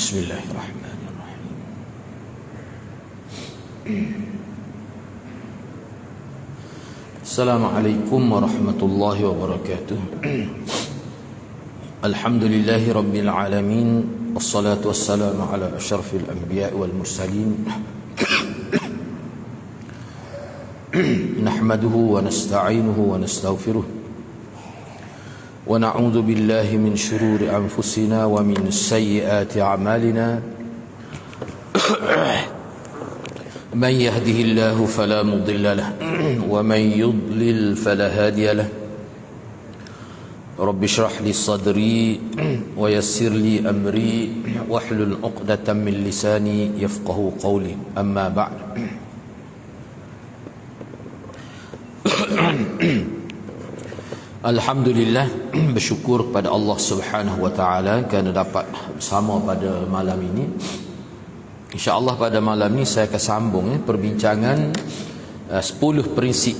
Bismillahirrahmanirrahim. Assalamualaikum warahmatullahi wabarakatuh. Alhamdulillahi rabbil alamin. Wassalatu wassalamu ala asyrafil anbiya'i wal mursalin. Nahmaduhu wa nasta'inuhu wa nastaghfiruh. Wa na'udzu billahi min syururi anfusina wa min sayyiati a'malina. Man yahdihillahu fala mudilla lahu wa man yudlil fala hadiya lahu. Rabbi shrah li sadri wa yassir li amri wahlul 'uqdatam min lisani yafqahu qawli. Amma ba'd. Alhamdulillah, bersyukur kepada Allah Subhanahu wa taala kerana dapat bersama pada malam ini. InsyaAllah pada malam ini saya akan sambung perbincangan 10 prinsip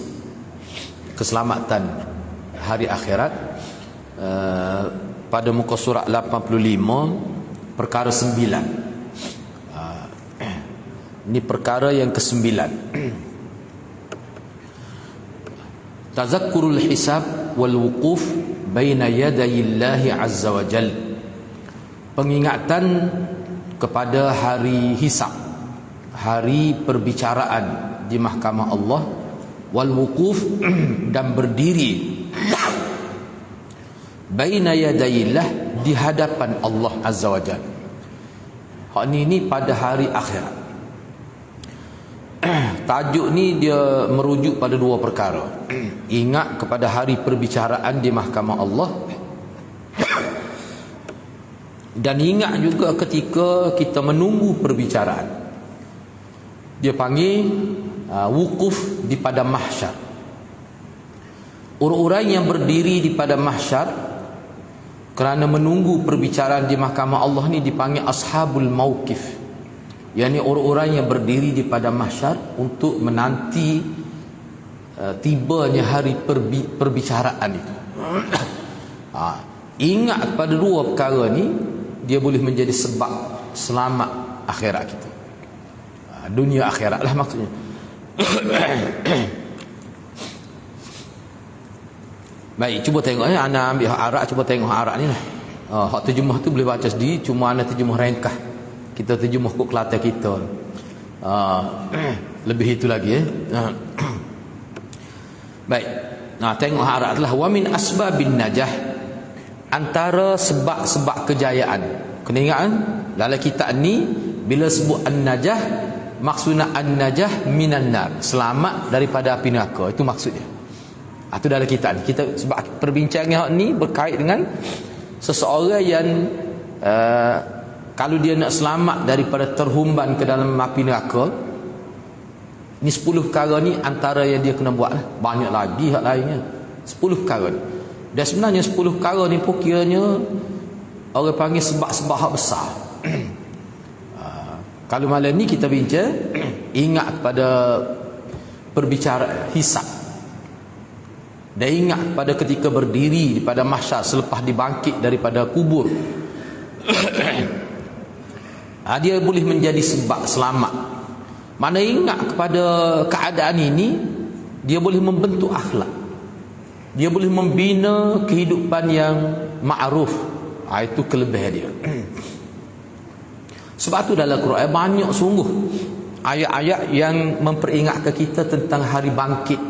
keselamatan hari akhirat pada muka surat 85 perkara 9. Ini perkara yang ke-9. Tazakkurul hisab wal wuquf baina yadayillahi azza wa jal. Pengingatan kepada hari hisab, hari perbicaraan di mahkamah Allah, wal wuquf dan berdiri baina yadayillah, di hadapan Allah azza wa jal. Hak ini pada hari akhirat. Tajuk ni dia merujuk pada dua perkara. Ingat kepada hari perbicaraan di mahkamah Allah, dan ingat juga ketika kita menunggu perbicaraan. Dia panggil wukuf di padang mahsyar. Orang-orang yang berdiri di padang mahsyar kerana menunggu perbicaraan di mahkamah Allah ni dipanggil ashabul mauqif. yakni orang-orang yang berdiri di padang mahsyar untuk menanti tibanya hari perbicaraan itu. Ingat kepada dua perkara ni, dia boleh menjadi sebab selamat akhirat kita, dunia akhirat lah maksudnya. Baik, cuba tengok ana ambil hak Arab, cuba tengok hak Arab ni lah. Hak terjemah tu boleh baca sendiri, cuma ana terjemah ringkas. Kita terjemah kod Kelantan kita. Lebih itu lagi Baik. Nah, tengok hak Arab adalah wa min asbabin najah, antara sebab-sebab kejayaan. Kena ingat dalam kitab ni bila sebut an-najah, maksudnya an-najah minan nar, selamat daripada api neraka, itu maksudnya. Itu dalam kitab ni. Kita sebab perbincangan ni berkait dengan seseorang yang kalau dia nak selamat daripada terhumban ke dalam api neraka, ni 10 perkara ni antara yang dia kena buat lah. Banyak lagi hak lainnya, 10 perkara ni. Dan sebenarnya 10 perkara ni pun kiranya orang panggil sebab-sebab hak besar. Kalau malam ni kita bincang ingat kepada perbicaraan hisab, dan ingat pada ketika berdiri pada mahsyar selepas dibangkit daripada kubur. Dia boleh menjadi sebab selamat. Mana ingat kepada keadaan ini, dia boleh membentuk akhlak, dia boleh membina kehidupan yang ma'ruf. Itu kelebihan dia. Sebab tu dalam Quran banyak sungguh ayat-ayat yang memperingatkan kita tentang hari bangkit,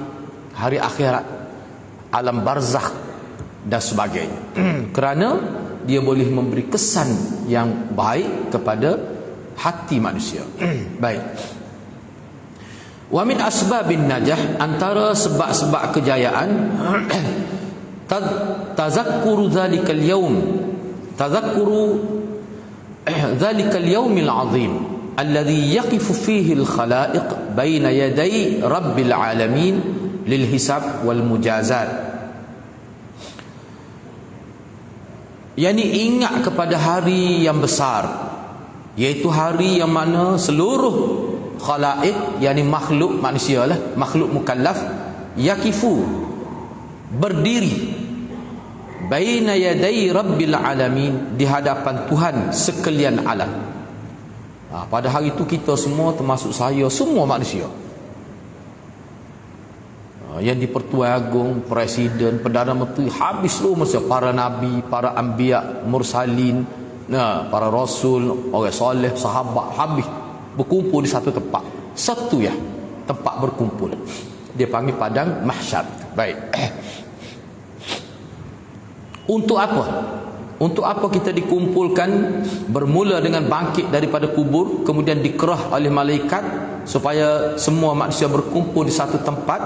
hari akhirat, alam barzakh dan sebagainya. Kerana dia boleh memberi kesan yang baik kepada hati manusia. Baik. Wa min asbabin najah, antara sebab-sebab kejayaan, tazakkuru zalikal yaum, tazakkuru zalikal yaumil azim alladhi yaqifu fihi al khalaiq baina yaday rabbil alamin lil hisab wal mujazat. Yani ingat kepada hari yang besar, iaitu hari yang mana seluruh khalaik, yani makhluk manusia lah, makhluk mukallaf, yakifu, berdiri baina yaday rabbil alamin, di hadapan Tuhan sekalian alam. Pada hari itu kita semua, termasuk saya, semua manusia, yang di Pertuan Agong, Presiden, Perdana Menteri, habis semua masa para nabi, para anbiya, mursalin, para rasul, orang soleh, sahabat, habis berkumpul di satu tempat. Satu ya, tempat berkumpul. Dia panggil padang mahsyar. Baik. Untuk apa? Untuk apa kita dikumpulkan? Bermula dengan bangkit daripada kubur, kemudian dikerah oleh malaikat supaya semua manusia berkumpul di satu tempat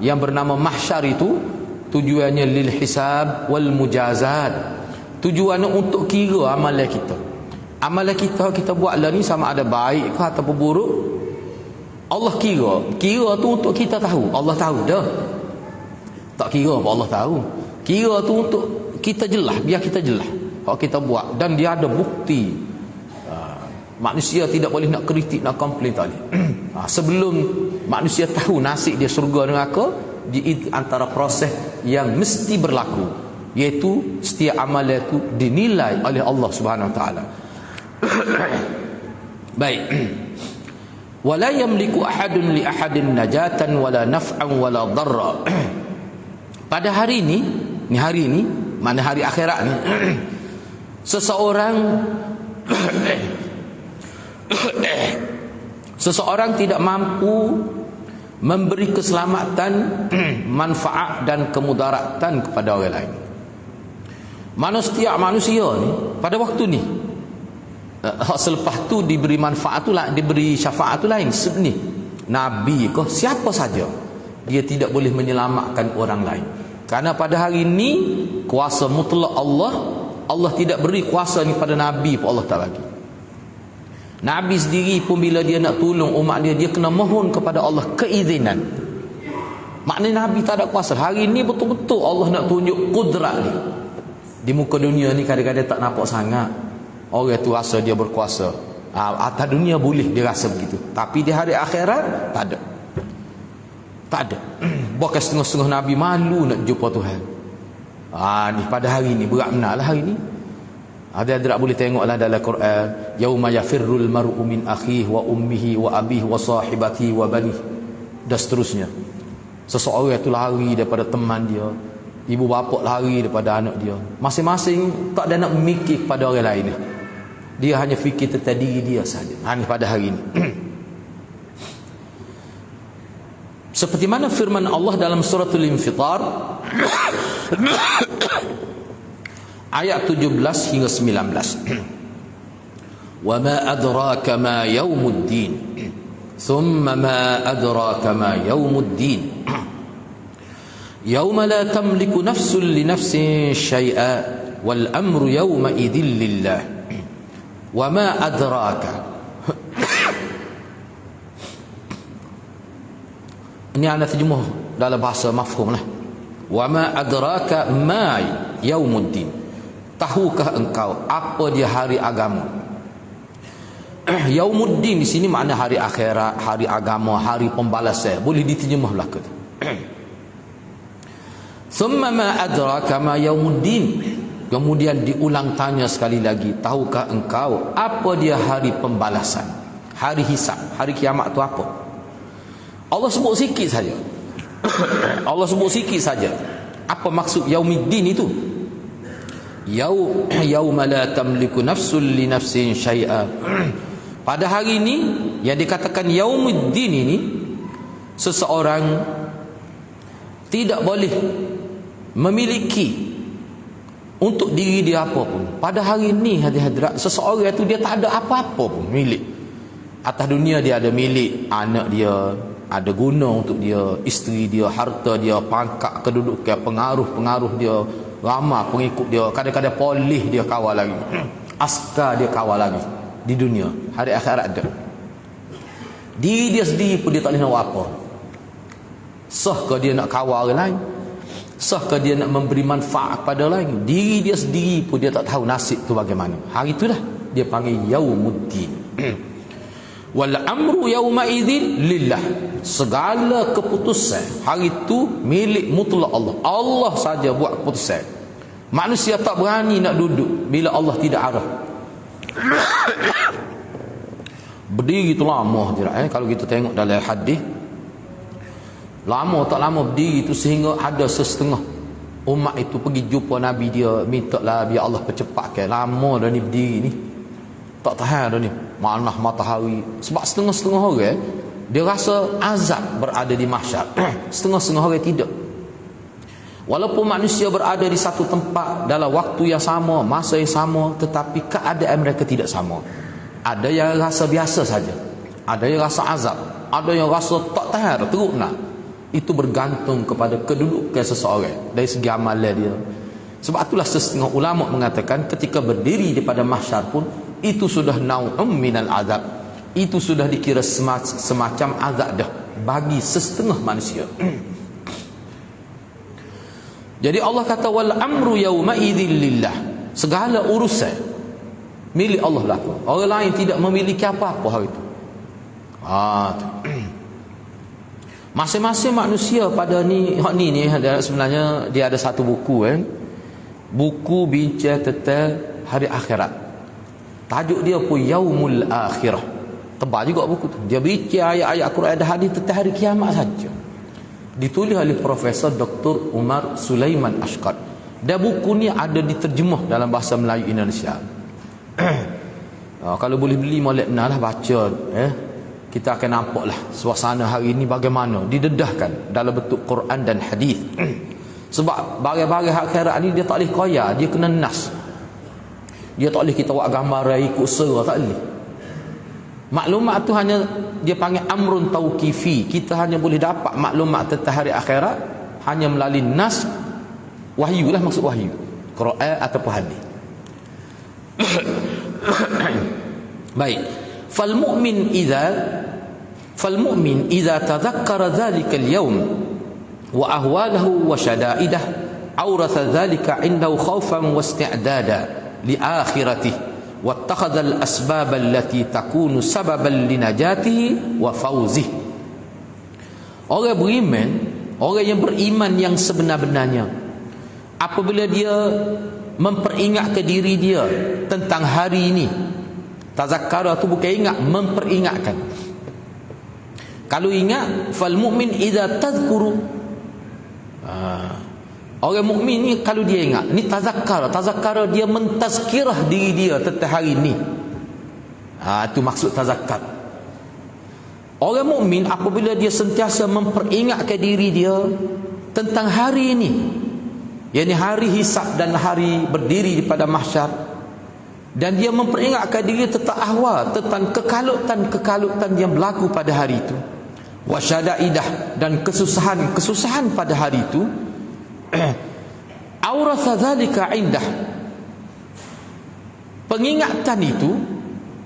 yang bernama mahsyar. Itu tujuannya lil hisab wal mujazat. Tujuannya untuk kira amalan kita. Amalan kita buatlah ni sama ada baik ke atau buruk, Allah kira. Kira tu untuk kita tahu. Allah tahu dah. Tak kira apa Allah tahu. Kira tu untuk kita jelas, biar kita jelas kalau kita buat, dan dia ada bukti. Manusia tidak boleh nak kritik, nak komplain tadi. Sebelum manusia tahu nasib dia syurga neraka, di antara proses yang mesti berlaku, iaitu setiap amalan itu dinilai oleh Allah Subhanahu Wa Taala. Baik. Wala yamliku ahadun li ahadin najatan wala naf'an wala darra. Pada hari ini, mana hari akhirat ni, seseorang tidak mampu memberi keselamatan, manfaat dan kemudaratan kepada orang lain. Mana setiap manusia ni pada waktu ni, selepas tu diberi manfaat tu lah, diberi syafaat tu lain. Ni nabi ke siapa saja, dia tidak boleh menyelamatkan orang lain. Karena pada hari ini kuasa mutlak Allah tidak beri kuasa ni pada nabi pun Allah tak bagi. Nabi sendiri pun bila dia nak tolong umat dia kena mohon kepada Allah keizinan. Maknanya nabi tak ada kuasa. Hari ini betul-betul Allah nak tunjuk kudrat dia. Di muka dunia ni kadang-kadang tak nampak sangat. Orang tu rasa dia berkuasa. Atas dunia boleh dia rasa begitu. Tapi di hari akhirat tak ada. Tak ada. Bahkan setengah-setengah nabi malu nak jumpa Tuhan. Ni pada hari ni berat benar lah hari ni. Ada tak boleh tengoklah dalam Quran, yauma yafirrul mar'u min akhihi wa ummihi wa abihi wa sahibatihi wa banihi, dan seterusnya. Seseorang itu lari daripada teman dia, ibu bapa lari daripada anak dia. Masing-masing tak ada nak memikir kepada orang lain. Dia hanya fikir tentang diri dia saja. Ni pada hari ini. Seperti mana firman Allah dalam suratul Infitar ayat 17 hingga 19. Wa ma adraka ma yaumuddin. Thumma ma adraka ma yaumuddin. Yauma la tamliku nafsun li nafsin syai'a wal amru yauma idzin lillah. Wa ma adraka. Ini ana terjemah dalam bahasa mafhum lah. Wa ma adraka ma yaumuddin. Tahukah engkau apa dia hari agama? Yaumuddin di sini makna hari akhirat, hari agama, hari pembalasan. Boleh diterjemah belaka tu. Thumma ma adraka ma yaumuddin. Kemudian diulang tanya sekali lagi, tahukah engkau apa dia hari pembalasan, hari hisab, hari kiamat tu apa? Allah sebut sikit saja. Allah sebut sikit saja. Apa maksud yaumiddin itu? Yauma la tamliku nafsun li nafsin syai'a. Pada hari ini yang dikatakan yaumuddin ini, seseorang tidak boleh memiliki untuk diri dia apa pun. Pada hari ini hadirat, seseorang itu dia tak ada apa-apa pun milik. Atas dunia dia ada milik anak dia, ada guna untuk dia, isteri dia, harta dia, pangkat, kedudukan, pengaruh dia, ramai pengikut dia, kadang-kadang polis dia kawal lagi, askar dia kawal lagi di dunia. Hari akhirat ada. Diri dia sendiri pun dia tak boleh nak buat apa. Sah ke dia nak kawal orang lain? Sah ke dia nak memberi manfaat kepada orang lain? Diri dia sendiri pun dia tak tahu nasib tu bagaimana. Hari itulah dia panggil yaumuddin. Wal amru yauma idzin lillah. Segala keputusan hari itu milik mutlak Allah. Allah saja buat keputusan. Manusia tak berani nak duduk bila Allah tidak arah. Berdiri tu lama je kalau kita tengok dalam hadis. Lama tak lama berdiri tu sehingga ada setengah umat itu pergi jumpa Nabi dia, minta lah biar Allah percepatkan. Lama dah ni berdiri ni, tak tahan dah ni manah matahari. Sebab setengah-setengah orang dia rasa azab berada di mahsyar. Setengah-setengah orang tidak. Walaupun manusia berada di satu tempat dalam waktu yang sama, masa yang sama, tetapi keadaan mereka tidak sama. Ada yang rasa biasa saja, ada yang rasa azab, ada yang rasa tak tahan, teruk nak. Itu bergantung kepada kedudukan seseorang dari segi amalan dia. Sebab itulah setengah ulama mengatakan ketika berdiri daripada mahsyar pun itu sudah nau'um minal azab. Itu sudah dikira semacam azab dah bagi setengah manusia. Jadi Allah kata wal amru yauma idzil lillah. Segala urusan milik Allah lah. Orang lain tidak memiliki apa-apa hari itu. Masing-masing manusia pada ni sebenarnya dia ada satu buku buku bincang tentang hari akhirat. Tajuk dia pun Yaumul Akhirah. Tebal juga buku tu. Dia bincang ayat-ayat Quran dan hadis tentang hari kiamat saja. Ditulis oleh Profesor Dr. Umar Sulaiman Ashqar. Dan buku ni ada diterjemah dalam bahasa Melayu Indonesia. Kalau boleh beli molek benar lah baca. Kita akan nampaklah suasana hari ini bagaimana didedahkan dalam bentuk Quran dan hadis. Sebab barang-barang akhirat ni dia tak boleh koya, dia kena nas. Dia tak boleh kita buat gambar ikut sera, tak boleh. Maklumat tu hanya dia panggil amrun tauqifi. Kita hanya boleh dapat maklumat tentang hari akhirat hanya melalui nas, wahyu lah, maksud wahyu, Quran ataupun hadis. Baik. فالمؤمن إذا تذكر ذلك اليوم وأهواله وشدائده أورث ذلك عنده خوفا واستعدادا لآخرته واتخذ الأسباب التي تكون سببا لنجاته وفوزه. Orang beriman, orang yang beriman yang sebenar-benarnya, apabila dia memperingatkan diri dia tentang hari ini. Tazakkara tu bukan ingat, memperingatkan. Kalau ingat, fal mu'min idza tadhkuru. Orang mukmin ni kalau dia ingat, ni tazakkara dia mentazkirah diri dia tentang hari ni. Itu maksud tazakkar. Orang mukmin apabila dia sentiasa memperingatkan diri dia tentang hari ini, yakni hari hisab dan hari berdiri pada mahsyar, dan dia memperingatkan diri tentang ahwal, tentang kekalutan yang berlaku pada hari itu, wasyadaidah, dan kesusahan pada hari itu, auratha dzalika indah. Pengingatan itu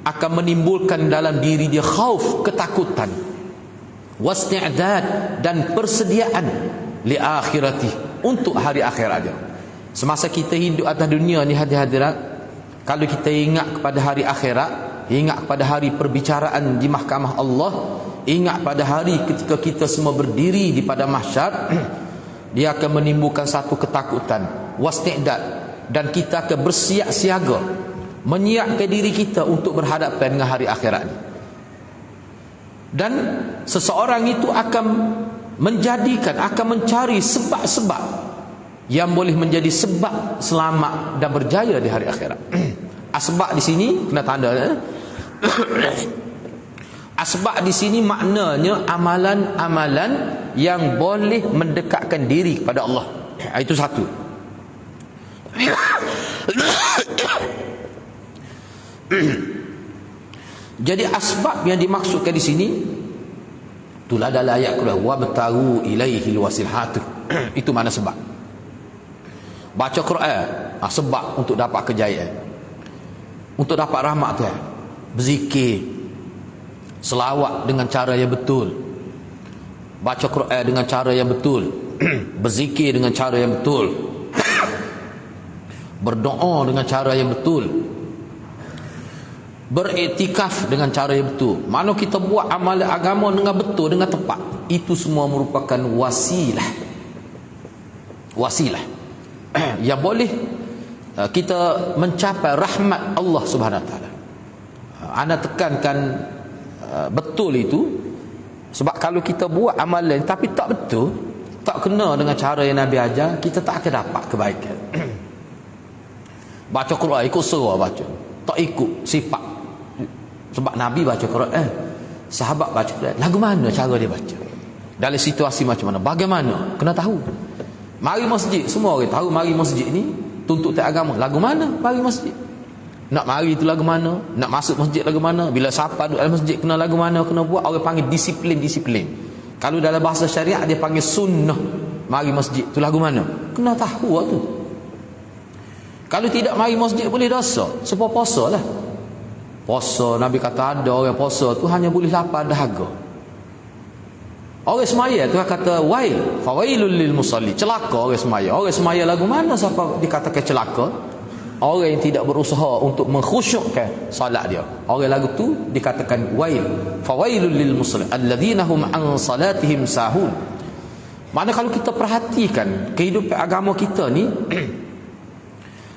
akan menimbulkan dalam diri dia khauf, ketakutan, wasti'dad, dan persediaan li akhirati, untuk hari akhirat dia. Semasa kita hidup atas dunia ni hadirat, kalau kita ingat kepada hari akhirat, ingat kepada hari perbicaraan di mahkamah Allah, ingat pada hari ketika kita semua berdiri di pada mahsyar, dia akan menimbulkan satu ketakutan, wasti'dad, dan kita akan bersiap siaga, menyiapkan diri kita untuk berhadapan dengan hari akhirat ini. Dan seseorang itu akan mencari sebab-sebab yang boleh menjadi sebab selamat dan berjaya di hari akhirat. Asbab di sini kena tanda. Asbab di sini maknanya amalan-amalan yang boleh mendekatkan diri kepada Allah. Itu satu. Jadi asbab yang dimaksudkan di sini itulah dalam ayat Quran, wa bataru ilaihil wasilhat. Itu mana sebab. Baca Quran sebab untuk dapat kejayaan, untuk dapat rahmat Tuhan. Berzikir, selawat dengan cara yang betul, baca Quran dengan cara yang betul, berzikir dengan cara yang betul, berdoa dengan cara yang betul, beriktikaf dengan cara yang betul. Mana kita buat amalan agama dengan betul, dengan tepat, itu semua merupakan wasilah yang boleh kita mencapai rahmat Allah Subhanahu Wa Taala. Ana tekankan betul itu, sebab kalau kita buat amalan tapi tak betul, tak kena dengan cara yang Nabi ajar, kita tak akan dapat kebaikan. Baca Quran ikut surah baca, tak ikut sifat. Sebab Nabi baca Quran, sahabat baca Quran, lagu mana cara dia baca, dalam situasi macam mana, bagaimana, kena tahu. Mari masjid, semua orang tahu mari masjid ni tuntut agama, lagu mana mari masjid, nak mari itu lagu mana, nak masuk masjid lagu mana, bila siapa duduk dalam masjid kena lagu mana, kena buat. Orang panggil disiplin. Kalau dalam bahasa syariat dia panggil sunnah. Mari masjid tu lagu mana, kena tahu waktu. Kalau tidak mari masjid boleh dosa. Sebab puasa lah, puasa Nabi kata ada orang puasa tu hanya boleh lapar dahaga. Orang semaya tu kata wail, fawailul lil musalli, celaka orang semaya. Orang semaya lagu mana siapa dikatakan celaka? Orang yang tidak berusaha untuk mengkhusyukkan salat dia. Orang lagu tu dikatakan wail, fawailul lil musalli alladzina hum an salatihim sahun. Mana kalau kita perhatikan kehidupan agama kita ni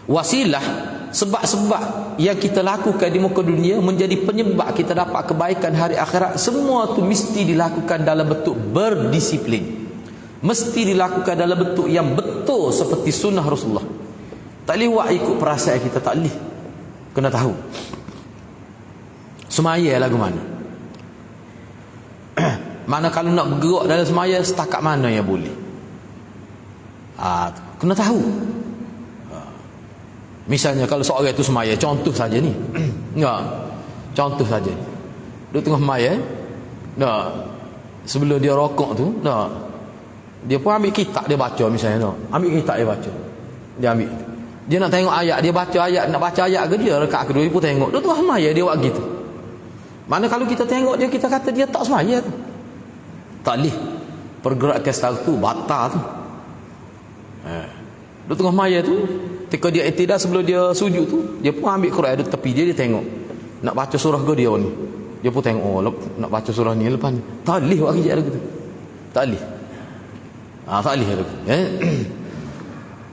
wasilah, sebab-sebab yang kita lakukan di muka dunia menjadi penyebab kita dapat kebaikan hari akhirat. Semua tu mesti dilakukan dalam bentuk berdisiplin, mesti dilakukan dalam bentuk yang betul seperti sunnah Rasulullah. Tak boleh buat ikut perasaan kita, tak boleh. Kena tahu semaya lagu mana. Mana kalau nak bergerak dalam semaya, setakat mana yang boleh, kena tahu. Misalnya kalau seorang itu semaya, contoh saja ni, contoh saja ni, duduk tengah semaya, sebelum dia rokok tu, dia pun ambil kitab dia baca, misalnya, ambil kitab dia baca, dia ambil, dia nak tengok ayat, dia baca ayat, nak baca ayat ke dia rakaat kedua, dia pun tengok, duduk tengah semaya dia buat gitu. Mana kalau kita tengok dia, kita kata dia tak semaya tu, tak boleh pergerakan style tu, batal tu. Duduk tengah semaya tu, ketika dia iktidal sebelum dia sujud tu, dia pun ambil Quran duduk tepi dia tengok, nak baca surah ke dia ni, dia pun tengok, nak baca surah ni lepas ni, tak boleh buat kerja gitu, tak boleh. Tak boleh gitu.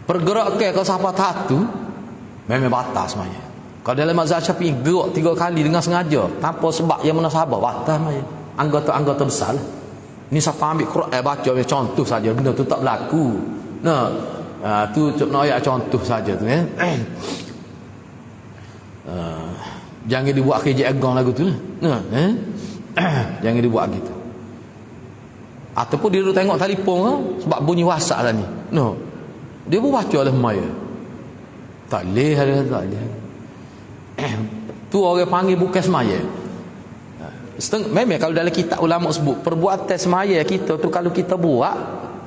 Pergerakan kalau siapa satu memang batas semuanya. Kalau dalam mazhab Syafi'i gerak 3 kali dengan sengaja tanpa sebab yang munasabah, batas semuanya. Anggota-anggota besar lah. Ni siapa ambil Quran baca, contoh saja, benda tu tak berlaku. Tu nak ayat contoh saja tu, jangan dibuat kerja agong lagu tu lah. Jangan dibuat gitu. Ataupun dia tengok telefon sebab bunyi WhatsApp lah ni, dia pun baca lah semaya, tak boleh, tak boleh. Tu orang panggil bukan semaya. Memang kalau dalam kitab ulama sebut perbuatan semaya kita tu, kalau kita buat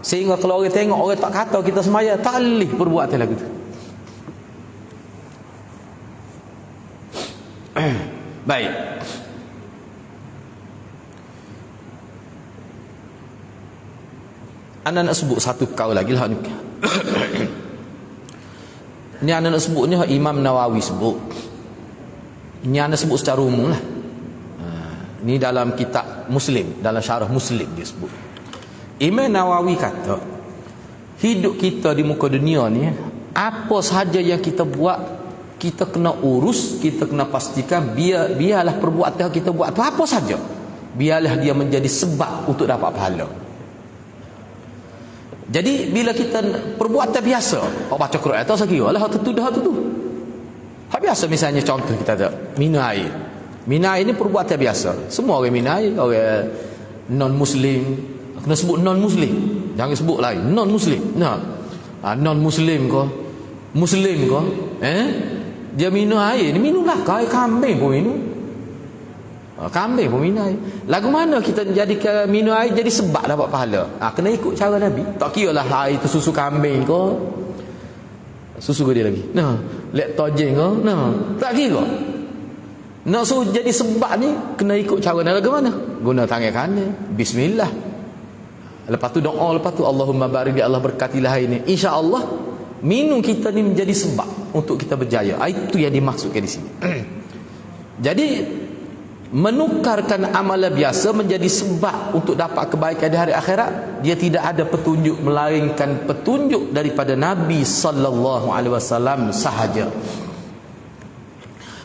sehingga kalau orang tengok, orang tak kata kita semaya, tak boleh perbuatan lagu tu. Baik. Anda nak sebut satu kau lagi lah ni. Ni anda nak sebut ni Imam Nawawi sebut. Ni anda sebut secara umum lah. Ni dalam kitab Muslim, dalam syarah Muslim dia sebut. Imam Nawawi kata, hidup kita di muka dunia ni, apa sahaja yang kita buat, kita kena urus, kita kena pastikan biarlah perbuatan kita buat tu apa saja, biarlah dia menjadi sebab untuk dapat pahala. Jadi bila kita perbuatan biasa, baca Quran atau sekira lah tu dah tu. Hak biasa, misalnya contoh kita ada minum air. Minum air ni perbuatan biasa. Semua orang minum air, orang non muslim kena sebut non muslim, jangan sebut lain non muslim. Non muslim ko, muslim ko, dia minum air ni, minumlah air kambing pun minum. Kambing pun minum air. Lagu mana kita jadikan minum air jadi sebab dapat pahala? Kena ikut cara Nabi. Tak kira lah air tu susu kambing ke, susu ke dia lagi, lek tojeng ke, tak kira. Nak suruh jadi sebab ni, kena ikut cara Nabi. Lagu mana? Guna tangan kanan, bismillah, lepas tu doa, lepas tu Allahumma barik, Allah berkatilah ini, insya-Allah minum kita ni menjadi sebab untuk kita berjaya. Itu yang dimaksudkan di sini. Jadi menukarkan amalan biasa menjadi sebab untuk dapat kebaikan di hari akhirat, dia tidak ada petunjuk melainkan petunjuk daripada Nabi sallallahu alaihi wasallam sahaja.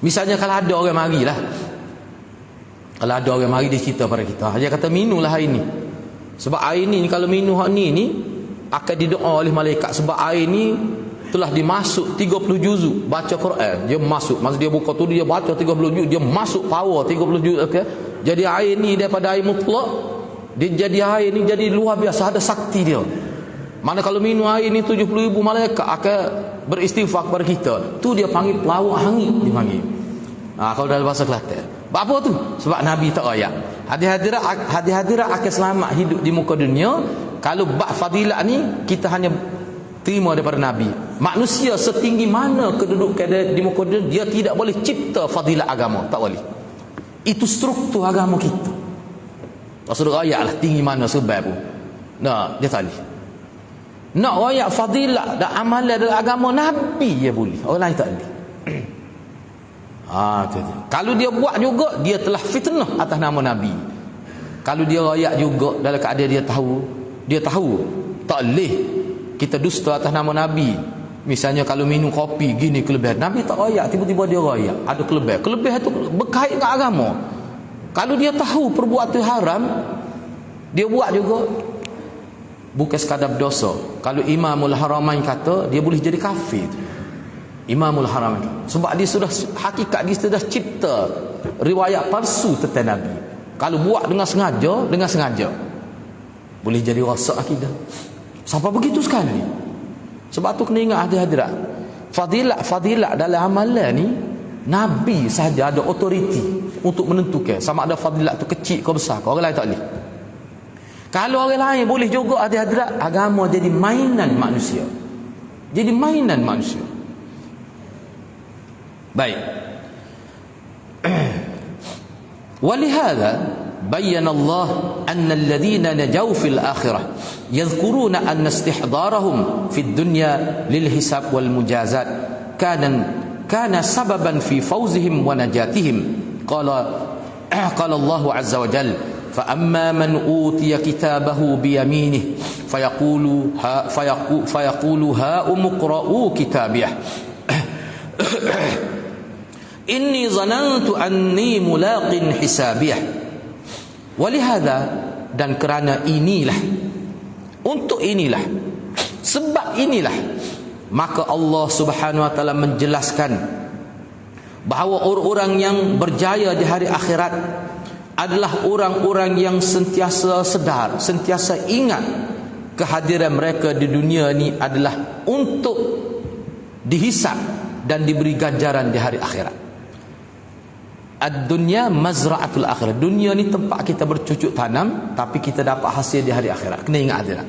Misalnya kalau ada orang marilah, kalau ada orang mari dia cerita pada kita, dia kata minumlah air ni, sebab air ni kalau minum hak ni akan didoa oleh malaikat, sebab air ni telah dimasuk 30 juzuk baca Quran. Dia masuk, masa dia buka tu dia baca 30 juzuk, dia masuk power 30 juzuk, okay? Jadi air ni daripada air mutlak, dia jadi air ni jadi luar biasa, ada sakti dia. Mana kalau minum air ni 70,000 malaikat akan beristighfar kepada kita. Tu dia panggil pelawak hangit, dipanggil. Kalau dalam bahasa Kelantan. Apa tu? Sebab Nabi tak royak. Hadirat akan selamat hidup di muka dunia. Kalau bab fadilat ni kita hanya terima daripada Nabi. Manusia setinggi mana kedudukan dia di muka dunia, dia tidak boleh cipta fadilat agama, tak boleh. Itu struktur agama kita. Rasul royaklah tinggi mana sebab pun. Nah, dia tak boleh. Nak royak fadilat dan amalan dalam agama Nabi dia boleh, orang lain tak boleh. Kalau dia buat juga, dia telah fitnah atas nama Nabi. Kalau dia royak juga dalam keadaan dia tahu tak boleh kita dusta atas nama Nabi. Misalnya kalau minum kopi gini kelebihan, Nabi tak royak, tiba-tiba dia royak ada kelebihan itu berkait dengan agama. Kalau dia tahu perbuatan haram, dia buat juga, bukan sekadar dosa. Kalau Imamul Haramain kata, dia boleh jadi kafir. Imamul Haramain, sebab dia sudah hakikat, dia sudah cipta riwayat palsu tentang Nabi. Kalau buat dengan sengaja boleh jadi rosak akidah. Sampai begitu sekali. Sebab tu kena ingat hadirat, fadilat dalam amalan ni Nabi sahaja ada autoriti untuk menentukan sama ada fadilat tu kecil ke besar, orang lain tak boleh. Kalau orang lain boleh juga, hadirat, agama jadi mainan manusia. Jadi mainan manusia. Baik. Walihada bayyana Allah anna alladhina najaw fil akhirah yadhkuruna anna istihdarahum fid dunya lil hisab wal mujazat kana sababan fi fawzihim wa najatihim. Qala Allah azza wa jalla fa amma man utiya kitabahu bi yaminihi fayaqulu ha umqra'u kitabiyah inni zanantu anni mulaqin hisabiyah. Walihada, dan kerana inilah, untuk inilah, sebab inilah, maka Allah Subhanahu wa taala menjelaskan bahawa orang-orang yang berjaya di hari akhirat adalah orang-orang yang sentiasa sedar, sentiasa ingat kehadiran mereka di dunia ni adalah untuk dihisab dan diberi ganjaran di hari akhirat. Ad-dunya mazra'atul akhirat. Dunia ni tempat kita bercucuk tanam, tapi kita dapat hasil di hari akhirat. Kena ingat akhirat.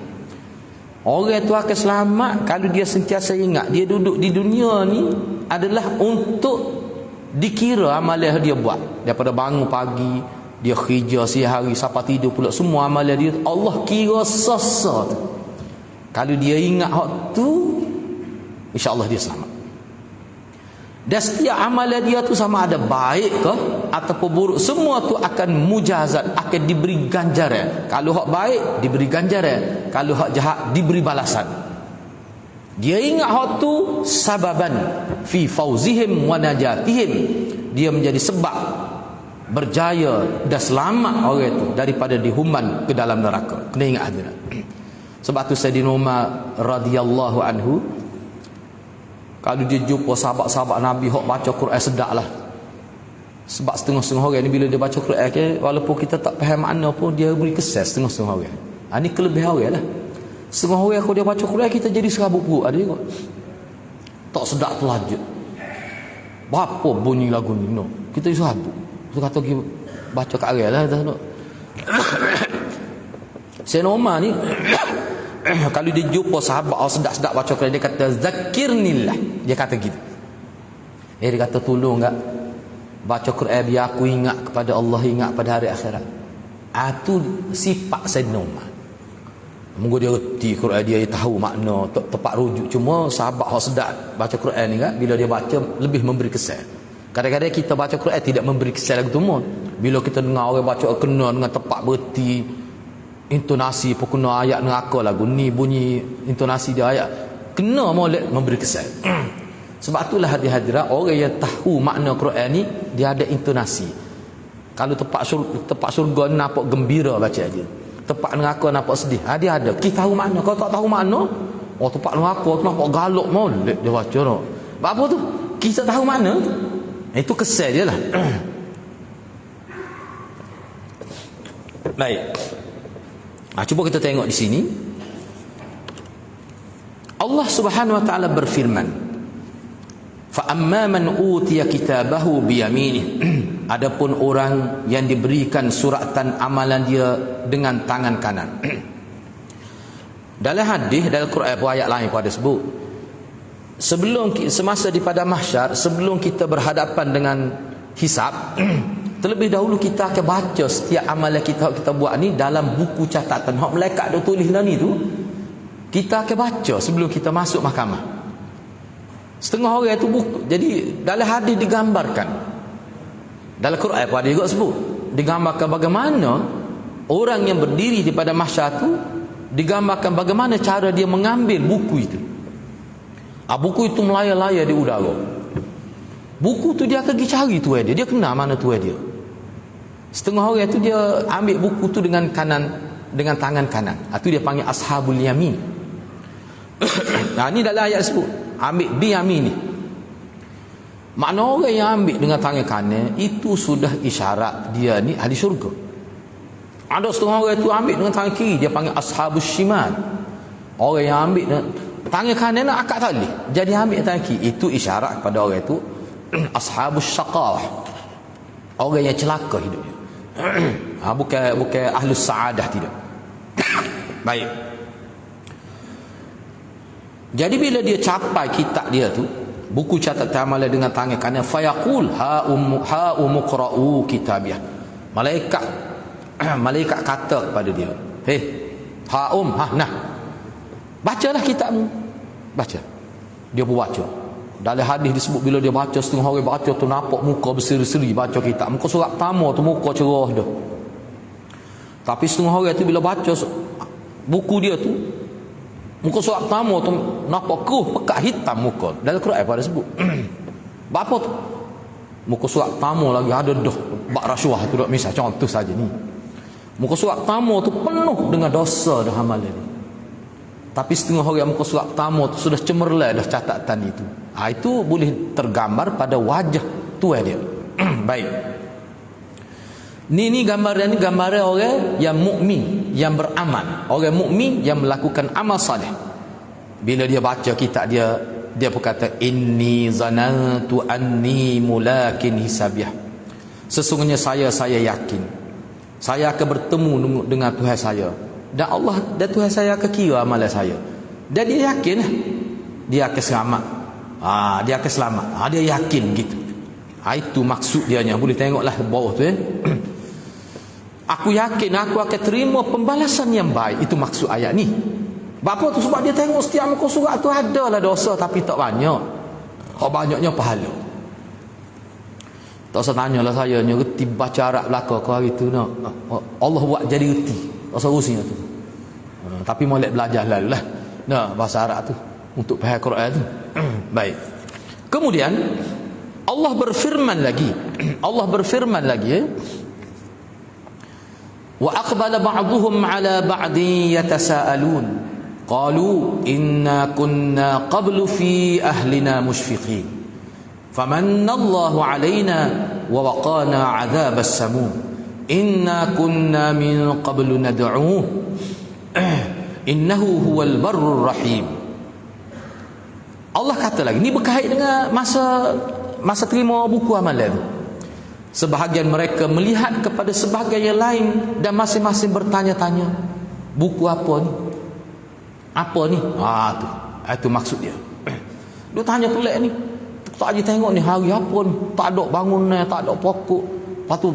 Orang tu akan selamat kalau dia sentiasa ingat dia duduk di dunia ni adalah untuk dikira amalan dia buat. Daripada bangun pagi, dia kerja sehari sampai tidur pula, semua amalan dia Allah kira sesa tu. Kalau dia ingat hak tu, insya-Allah dia selamat. Dan setiap amalan dia tu sama ada baik ke ataupun buruk, semua tu akan mujazat, akan diberi ganjaran. Kalau hak baik diberi ganjaran, kalau hak jahat diberi balasan. Dia ingat hak tu sababan fi fauzihim wa najatihim, dia menjadi sebab berjaya dan selamat orang itu daripada dihumban ke dalam neraka. Kena ingat hadirat. Sebab tu Sayyidina Umar radhiyallahu anhu, kalau dia jumpa sahabat-sahabat Nabi hok baca Quran sedaklah. Sebab setengah-setengah orang ni bila dia baca Quran ke, walaupun kita tak faham makna pun dia beri kesan setengah-setengah orang. Ini kelebihan orang lah. Setengah orang kalau dia baca Quran kita jadi serabut perut, ada juga. Tak sedap terlanjut. Berapa bunyi lagu ni no. Kita serabut. Tu kata kita baca kat arah lah dah no. Sayyidina Umar ni kalau dia jumpa sahabat sedap-sedap baca Quran, dia kata zakirnillah, dia kata gitu. Dia kata tolong enggak baca Quran biar aku ingat kepada Allah, ingat pada hari akhirat. Itu sifat Sayyidina Umar. Moga dia reti Quran, dia tahu makna tepat rujuk. Cuma sahabat sedap baca Quran ni kan, bila dia baca lebih memberi kesan. Kadang-kadang kita baca Quran tidak memberi kesan lagu tu. Bila kita dengar orang baca kena dengan tepat berti, intonasi pun kena ayat neraka lagu ni, bunyi intonasi dia ayat kena molek memberi kesan. Sebab itulah hadirat orang yang tahu makna Quran ni, dia ada intonasi. Kalau tepat surga nampak gembira baca dia, tepat neraka nampak sedih. Dia ada. Kita tahu makna. Kalau tak tahu makna, tepat neraka tu nampak galak molek dia baca no. Apa tu? Kita tahu makna tu. Itu kesan dia lah. Baik. Cuba kita tengok di sini. Allah Subhanahu wa taala berfirman, fa amma man utiya kitabahu bi yaminih. Adapun orang yang diberikan suratan amalan dia dengan tangan kanan. Dalam hadis, dalam Quran, ayat lain pada sebut, semasa di padang mahsyar, sebelum kita berhadapan dengan hisab, terlebih dahulu kita akan baca setiap amalan kita buat ni dalam buku catatan. Hak malaikat dah tulis lah ni tu, kita akan baca sebelum kita masuk mahkamah. Setengah orang itu buku. Jadi dalam hadis digambarkan, dalam Quran pun ada juga sebut, digambarkan bagaimana orang yang berdiri di padang mahsyar tu, digambarkan bagaimana cara dia mengambil buku itu. Buku itu melayar-layar di udara. Buku tu dia akan pergi cari tuan dia. Dia kenal mana tuan dia. Setengah orang itu dia ambil buku tu dengan kanan, dengan tangan kanan. Itu dia panggil ashabul yamin. Ini dalam ayat sebut, ambil bi yamin ni. Makna orang yang ambil dengan tangan kanan itu sudah isyarat dia ni ahli syurga. Ada setengah orang itu ambil dengan tangan kiri, dia panggil ashabus shimal. Orang yang ambil dengan tangan kanan nak akad tali, jadi ambil tangan kiri, itu isyarat kepada orang itu ashabus syaqawah, orang yang celaka hidupnya. Bukan ahlus saadah, tidak. Baik. Jadi bila dia capai kitab dia tu, buku catatan amalan dengan tangan kanan, fayaqul ha umqra'u kitabiyah. Malaikat kata kepada dia, nah, bacalah kitabmu. Baca. Dia pun baca. Dalam hadis disebut bila dia baca, setengah orang baca tu nampak muka berseri-seri baca kitab. Muka surat pertama tu muka cerah dah. Tapi setengah orang tu bila baca buku dia tu, muka surat pertama tu nampak keruh pekat hitam muka. Dalam Quran pada sebut. Apa tu? Muka surat pertama lagi ada dah bak rasuah tu dak, misal contoh saja ni. Muka surat pertama tu penuh dengan dosa dah amalan ni. Tapi setengah orang muka surat pertama tu sudah cemerlang dah catatan itu. Itu boleh tergambar pada wajah tuan dia. Baik. Ni gambaran orang yang mukmin, yang beramal. Orang mukmin yang melakukan amal soleh. Bila dia baca kitab dia pun kata, inni zanantu anni mulakin hisabiyah. Sesungguhnya saya yakin saya akan bertemu dengan Tuhan saya, dan Tuhan saya akan kira amalan saya. Dan dia yakin dia akan selamat. Dia akan selamat. Dia yakin gitu. Itu maksud dia nya. Boleh tengoklah bawah tu Aku yakin aku akan terima pembalasan yang baik. Itu maksud ayat ni. Bapa tu sebab dia tengok setiap muka surat tu adalah dosa, tapi tak banyak. Banyaknya pahala. Tak usah tanyalah saya ni reti baca Arab belaka ke hari tu nak. Allah buat jadi reti. Tak usah urusin tu. Tapi molek belajar lalulah. Bahasa Arab tu untuk faham Quran tu. Baik. Kemudian Allah berfirman lagi. Wa aqbala ba'dhum 'ala ba'din yatasaalun. Qalu inna kunna qablu fi ahlina mushfiqin. Famanna Allahu 'alaina wa waqana 'adzabas samum. Inna kunna min qablu nad'uuh. Innahu huwal barrur rahim. Allah kata lagi, ni berkait dengan masa terima buku amalan. Sebahagian mereka melihat kepada sebahagian yang lain dan masing-masing bertanya-tanya, buku apa ni? Apa ni? Itu maksud dia. Dia tanya pelik ni. Tak aja tengok ni hari apa ni? Tak ada bangunan, tak ada pokok. Lepas tu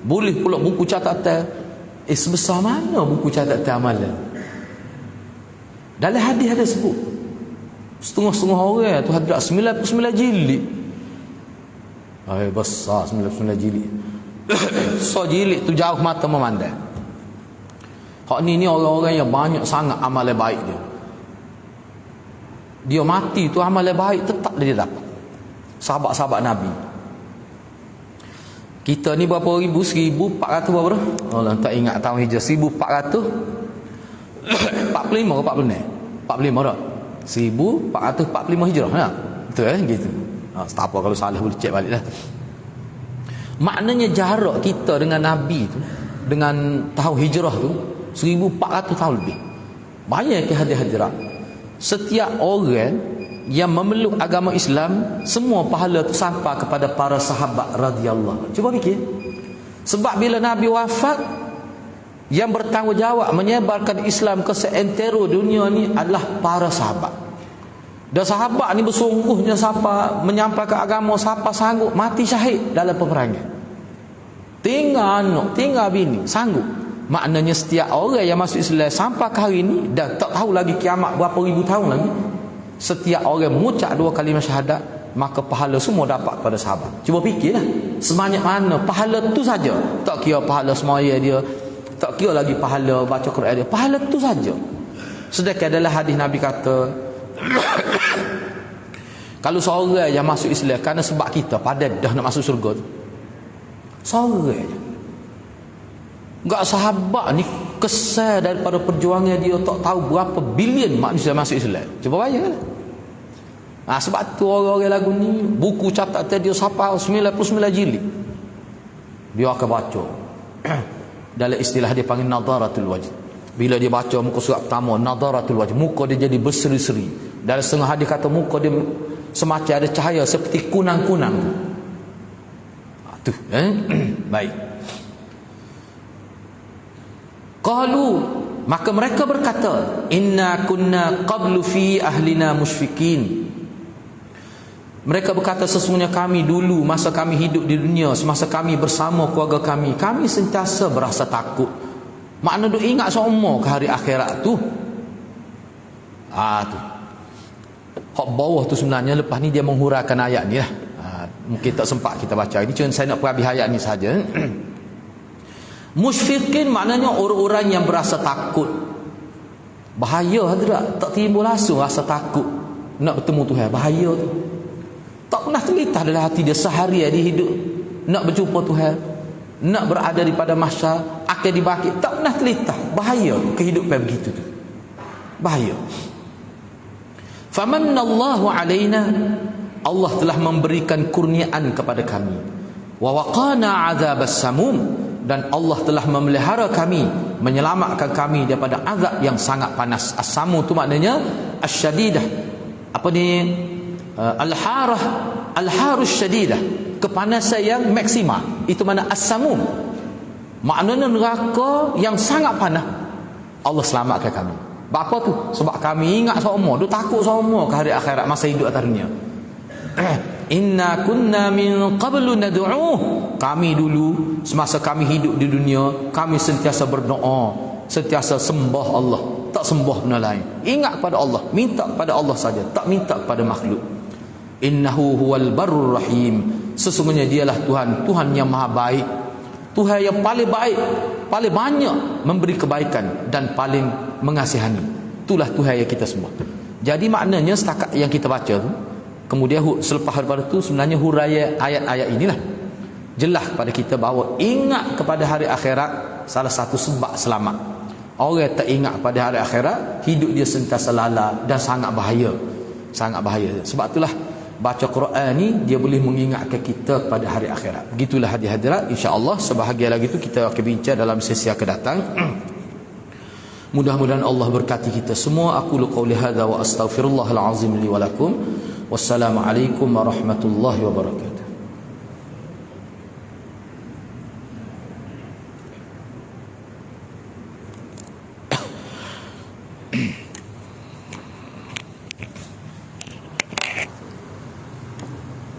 boleh pula buku catatan. Sebesar mana buku catatan amalan? Dalam hadis ada sebut, setengah-setengah orang tu ada 99 jilid. Besar 99 jilid. So jilid tu jauh mata memandang. Hak ni orang-orang yang banyak sangat amalan baik dia. Dia mati tu amalan baik tetap dia dapat. Sahabat-sahabat Nabi. Kita ni berapa ribu? 1400 berapa dah? Allah tak ingat tahun hijrah. 1445 ke 46? 45 dah. 1445 hijrah. Ha? Betul gitu. Tak apa kalau salah boleh cek balik lah. Maknanya jarak kita dengan Nabi tu, dengan tahun hijrah tu 1400 tahun lebih. Banyak ke hadirat. Setiap orang yang memeluk agama Islam, semua pahala tu sampai kepada para sahabat radhiyallahu. Cuba fikir. Sebab bila Nabi wafat, yang bertanggungjawab menyebarkan Islam ke seantero dunia ni adalah para sahabat. Dan sahabat ni bersungguhnya siapa menyampaikan agama, siapa sanggup mati syahid dalam peperangan. Tinggal anak, tinggal bini, sanggup. Maknanya setiap orang yang masuk Islam sampai ke hari ni, dan tak tahu lagi kiamat berapa ribu tahun lagi, setiap orang mengucap 2 kalimah syahadat, maka pahala semua dapat pada sahabat. Cuba fikirlah, sebanyak mana pahala tu saja. Tak kira pahala semaya dia, tak kira lagi pahala baca Quran dia, pahala tu saja. Sedangkan adalah hadis Nabi kata, kalau seorang yang masuk Islam kerana sebab kita pada dah nak masuk syurga tu, seorang je, enggak sahabat ni kesal daripada perjuangan dia, tak tahu berapa bilion manusia masuk Islam. Cuba bayangkan. Sebab tu orang-orang lagu ni buku catatan dia sampai 99 jilid. Dia akan baca. Dalam istilah dia panggil nadaratul wajh. Bila dia baca muka surat pertama, nadaratul wajh, muka dia jadi berseri-seri. Dalam setengah hadis kata muka dia semacam ada cahaya seperti kunang-kunang. Baik. Qalu, maka mereka berkata, inna kunna qablu fi ahlina musyfikin. Mereka berkata, sesungguhnya kami dulu masa kami hidup di dunia, semasa kami bersama keluarga kami sentiasa berasa takut. Makna duk ingat semua ke hari akhirat tu. Tu. Hak bawah tu sebenarnya lepas ni dia menghuraikan ayat ni lah. Mungkin tak sempat kita baca. Ini cuma saya nak perhabis ayat ni saja. Musyfiqin maknanya orang-orang yang berasa takut. Bahaya hadirat, tak timbul langsung rasa takut nak bertemu Tuhan. Bahaya tu. Tak pernah terlintas dalam hati dia sehari dia hidup nak berjumpa Tuhan, nak berada di pada mahsyar, akan dibangkit. Tak pernah terlintas. Bahaya kehidupan begitu tu. Bahaya. Famannallahu alaina, Allah telah memberikan kurniaan kepada kami. Wa waqana azabas samum, dan Allah telah memelihara kami, menyelamatkan kami daripada azab yang sangat panas. As-samu tu maknanya asyadidah. Apa ni? Al-harah, al-harus syadidah, kepanasan yang maksimal. Itu mana as-samum. Maknanya neraka yang sangat panas. Allah selamatkan kami. Apa tu? Sebab kami ingat semua, duk takut semua ke hari akhirat masa hidup atas dunia. Inna kunna min qablu nad'uh. Kami dulu semasa kami hidup di dunia, kami sentiasa berdoa, sentiasa sembah Allah, tak sembah benda lain. Ingat pada Allah, minta pada Allah saja, tak minta pada makhluk. Innahu huwal barrur rahim. Sesungguhnya dialah Tuhan yang maha baik, Tuhan yang paling baik, paling banyak memberi kebaikan dan paling mengasihani. Itulah Tuhan yang kita sembah. Jadi maknanya setakat yang kita baca tu, kemudian selepas daripada tu sebenarnya huraian ayat-ayat inilah jelas kepada kita bahawa ingat kepada hari akhirat salah satu sebab selamat. Orang tak ingat pada hari akhirat, hidup dia sentiasa lala dan sangat bahaya. Sangat bahaya. Sebab itulah baca Quran ni dia boleh mengingatkan kita pada hari akhirat. Begitulah hadirat, insya-Allah sebahagian lagi tu kita akan bincang dalam sesi akan datang. Mudah-mudahan Allah berkati kita semua. Aku qauli hadza wa astaghfirullahal azim li wa lakum. Wassalamualaikum warahmatullahi wabarakatuh.